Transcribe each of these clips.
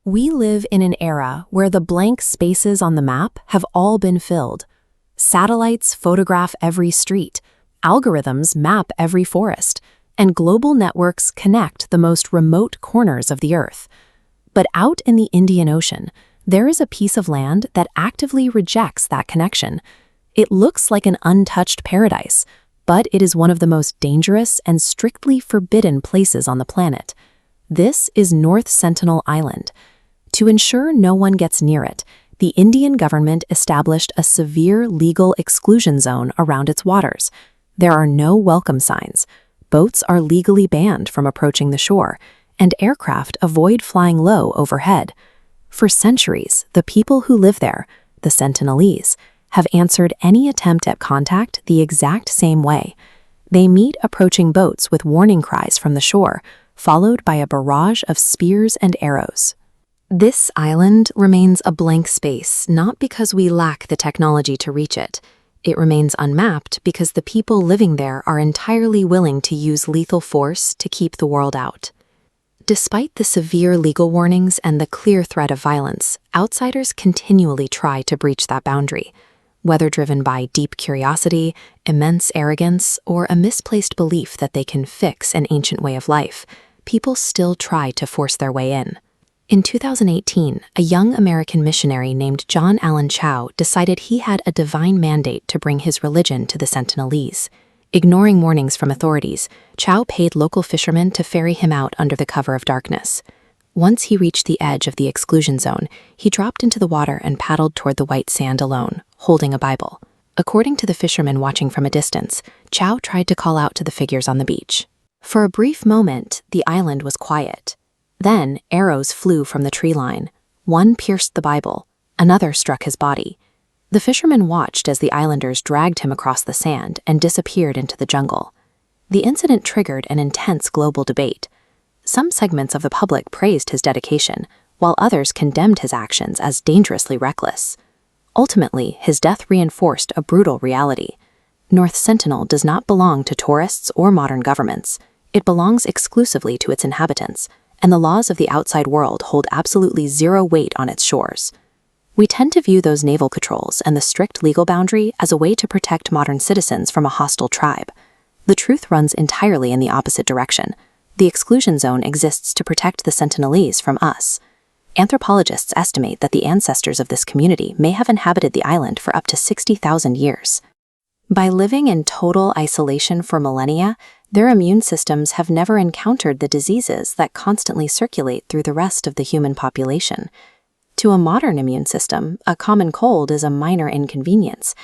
We live in an era where the blank spaces on the map have all been filled. Satellites photograph every street, algorithms map every forest, and global networks connect the most remote corners of the Earth. But out in the Indian Ocean, there is a piece of land that actively rejects that connection. It looks like an untouched paradise, but it is one of the most dangerous and strictly forbidden places on the planet. This is North Sentinel Island. To ensure no one gets near it, the Indian government established a severe legal exclusion zone around its waters. There are no welcome signs. Boats are legally banned from approaching the shore, and aircraft avoid flying low overhead. For centuries, the people who live there, the Sentinelese, have answered any attempt at contact the exact same way. They meet approaching boats with warning cries from the shore, followed by a barrage of spears and arrows. This island remains a blank space not because we lack the technology to reach it. It remains unmapped because the people living there are entirely willing to use lethal force to keep the world out. Despite the severe legal warnings and the clear threat of violence, outsiders continually try to breach that boundary. Whether driven by deep curiosity, immense arrogance, or a misplaced belief that they can fix an ancient way of life, people still try to force their way in. In 2018, a young American missionary named John Allen Chau decided he had a divine mandate to bring his religion to the Sentinelese. Ignoring warnings from authorities, Chau paid local fishermen to ferry him out under the cover of darkness. Once he reached the edge of the exclusion zone, he dropped into the water and paddled toward the white sand alone, holding a Bible. According to the fishermen watching from a distance, Chau tried to call out to the figures on the beach. For a brief moment, the island was quiet. Then, arrows flew from the tree line. One pierced the Bible, another struck his body. The fisherman watched as the islanders dragged him across the sand and disappeared into the jungle. The incident triggered an intense global debate. Some segments of the public praised his dedication, while others condemned his actions as dangerously reckless. Ultimately, his death reinforced a brutal reality. North Sentinel does not belong to tourists or modern governments. It belongs exclusively to its inhabitants, and the laws of the outside world hold absolutely zero weight on its shores. We tend to view those naval patrols and the strict legal boundary as a way to protect modern citizens from a hostile tribe. The truth runs entirely in the opposite direction. The exclusion zone exists to protect the Sentinelese from us. Anthropologists estimate that the ancestors of this community may have inhabited the island for up to 60,000 years. By living in total isolation for millennia, their immune systems have never encountered the diseases that constantly circulate through the rest of the human population. To a modern immune system, a common cold is a minor inconvenience.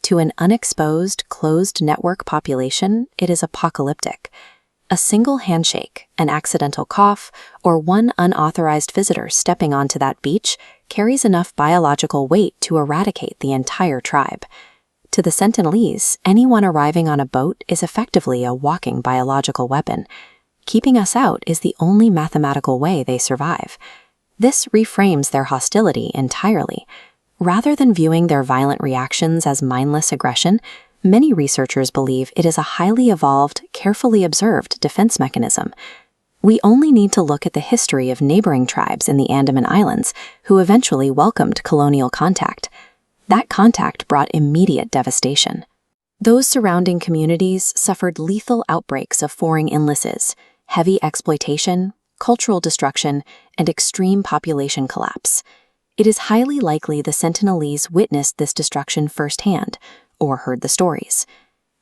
To an unexposed, closed network population, it is apocalyptic. A single handshake, an accidental cough, or one unauthorized visitor stepping onto that beach carries enough biological weight to eradicate the entire tribe. To the Sentinelese, anyone arriving on a boat is effectively a walking biological weapon. Keeping us out is the only mathematical way they survive. This reframes their hostility entirely. Rather than viewing their violent reactions as mindless aggression, many researchers believe it is a highly evolved, carefully observed defense mechanism. We only need to look at the history of neighboring tribes in the Andaman Islands who eventually welcomed colonial contact. That contact brought immediate devastation. Those surrounding communities suffered lethal outbreaks of foreign illnesses, heavy exploitation, cultural destruction, and extreme population collapse. It is highly likely the Sentinelese witnessed this destruction firsthand, or heard the stories.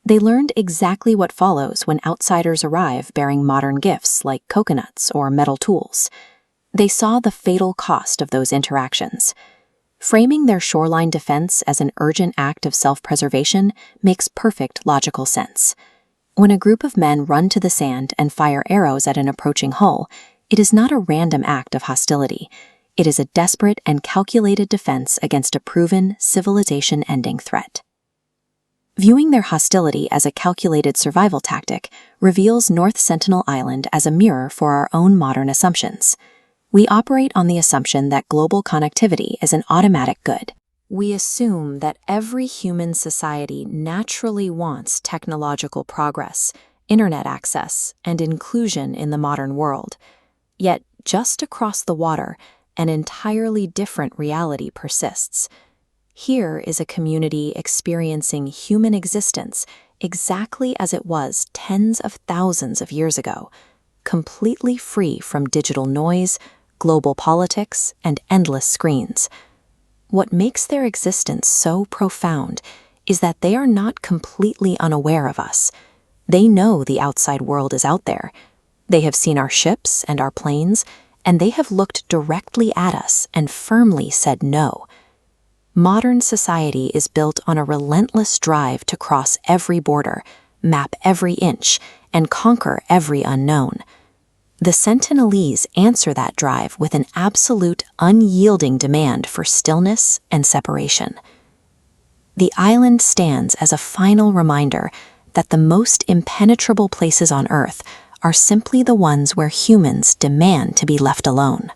They learned exactly what follows when outsiders arrive bearing modern gifts like coconuts or metal tools. They saw the fatal cost of those interactions. Framing their shoreline defense as an urgent act of self-preservation makes perfect logical sense. When a group of men run to the sand and fire arrows at an approaching hull, it is not a random act of hostility. It is a desperate and calculated defense against a proven, civilization-ending threat. Viewing their hostility as a calculated survival tactic reveals North Sentinel Island as a mirror for our own modern assumptions. We operate on the assumption that global connectivity is an automatic good. We assume that every human society naturally wants technological progress, internet access, and inclusion in the modern world. Yet, just across the water, an entirely different reality persists. Here is a community experiencing human existence exactly as it was tens of thousands of years ago, completely free from digital noise, global politics, and endless screens. What makes their existence so profound is that they are not completely unaware of us. They know the outside world is out there. They have seen our ships and our planes, and they have looked directly at us and firmly said no. Modern society is built on a relentless drive to cross every border, map every inch, and conquer every unknown. The Sentinelese answer that drive with an absolute, unyielding demand for stillness and separation. The island stands as a final reminder that the most impenetrable places on Earth are simply the ones where humans demand to be left alone.